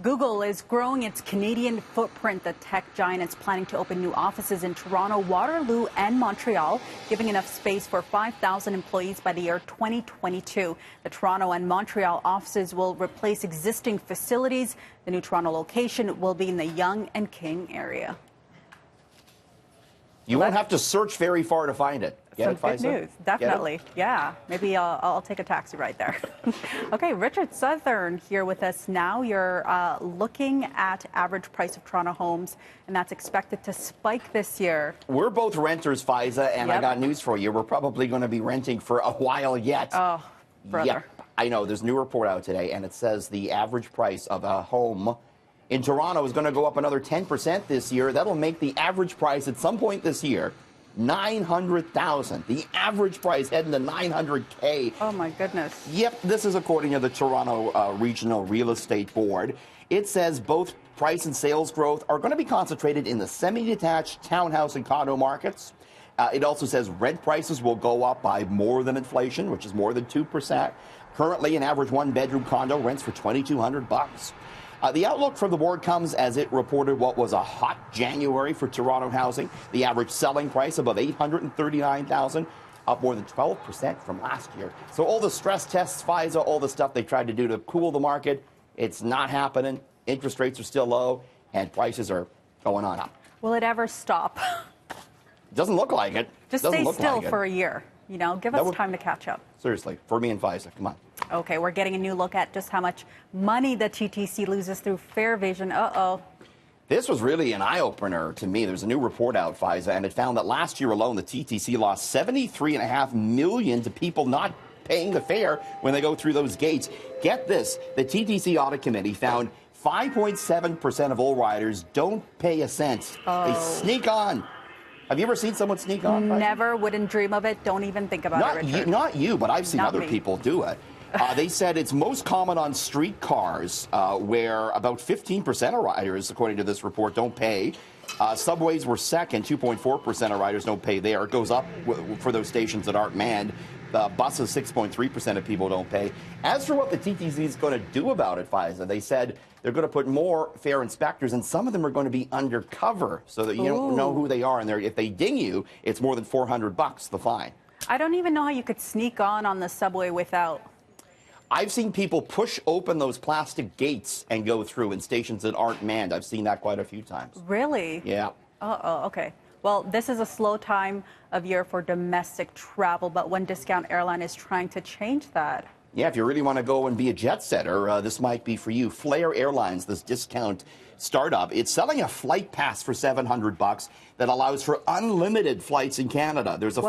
Google is growing its Canadian footprint. The tech giant is planning to open new offices in Toronto, Waterloo, and Montreal, giving enough space for 5,000 employees by the year 2022. The Toronto and Montreal offices will replace existing facilities. The new Toronto location will be in the Yonge and King area. You won't have to search very far to find it. Some good news, definitely. Yeah, maybe I'll take a taxi right there. Okay, Richard Southern here with us now. You're looking at average price of Toronto homes, and that's expected to spike this year. We're both renters, Faiza, and I got news for you. We're probably going to be renting for a while yet. Oh, brother. Yep, I know. There's a new report out today, and it says the average price of a home in Toronto is going to go up another 10% this year. That'll make the average price at some point this year $900,000. The average price heading to $900K. Oh my goodness. Yep, this is according to the Toronto Regional Real Estate Board. It says both price and sales growth are going to be concentrated in the semi-detached townhouse and condo markets. It also says rent prices will go up by more than inflation, which is more than 2%. Currently, an average one-bedroom condo rents for $2,200. The outlook from the board comes as it reported what was a hot January for Toronto housing. The average selling price above $839,000, up more than 12% from last year. So all the stress tests, Faiza, all the stuff they tried to do to cool the market, it's not happening. Interest rates are still low, and prices are going on up. Will it ever stop? Doesn't look like it. Just stay still for a year. You know, give us time to catch up. Seriously, for me and Faiza, come on. Okay, we're getting a new look at just how much money the TTC loses through fare evasion. Uh-oh. This was really an eye-opener to me. There's a new report out, Faiza, and it found that last year alone, the TTC lost $73.5 million to people not paying the fare when they go through those gates. Get this, the TTC Audit Committee found 5.7% of all riders don't pay a cent. Oh. They sneak on. Have you ever seen someone sneak on? Never, wouldn't dream of it. Don't even think about it, Richard. Not you, but I've seen other people do it. They said it's most common on streetcars, where about 15% of riders, according to this report, don't pay. Subways were second, 2.4% of riders don't pay there. It goes up for those stations that aren't manned. Buses, 6.3% of people don't pay. As for what the TTC is going to do about it, Faiza, they said they're going to put more fare inspectors, and some of them are going to be undercover so that you don't know who they are. And if they ding you, it's more than $400, the fine. I don't even know how you could sneak on the subway without. I've seen people push open those plastic gates and go through in stations that aren't manned. I've seen that quite a few times. Really? Yeah. Uh-oh, okay. Well, this is a slow time of year for domestic travel, but one discount airline is trying to change that. Yeah, if you really want to go and be a jet setter, this might be for you. Flair Airlines, this discount startup, it's selling a flight pass for $700 that allows for unlimited flights in Canada. There's a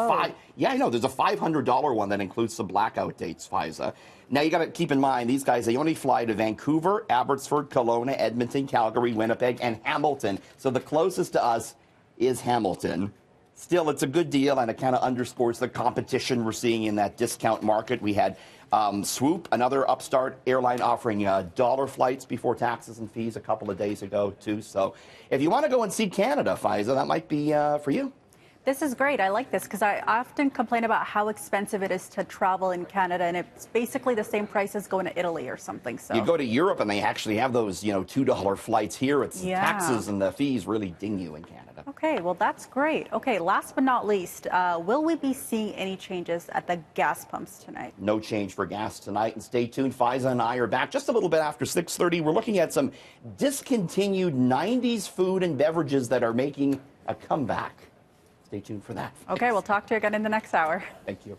there's a $500 one that includes some blackout dates, Faiza. Now, you got to keep in mind, these guys, they only fly to Vancouver, Abbotsford, Kelowna, Edmonton, Calgary, Winnipeg, and Hamilton. So the closest to us is Hamilton. Still, it's a good deal, and it kind of underscores the competition we're seeing in that discount market. We had Swoop, another upstart airline, offering dollar flights before taxes and fees a couple of days ago, too. So if you want to go and see Canada, Faiza, that might be for you. This is great. I like this because I often complain about how expensive it is to travel in Canada, and it's basically the same price as going to Italy or something. So you go to Europe, and they actually have those, $2 flights. Here, it's taxes and the fees really ding you in Canada. Okay, well, that's great. Okay, last but not least, will we be seeing any changes at the gas pumps tonight? No change for gas tonight, and stay tuned. Faiza and I are back just a little bit after 6:30. We're looking at some discontinued 90s food and beverages that are making a comeback. Stay tuned for that. Okay, we'll talk to you again in the next hour. Thank you.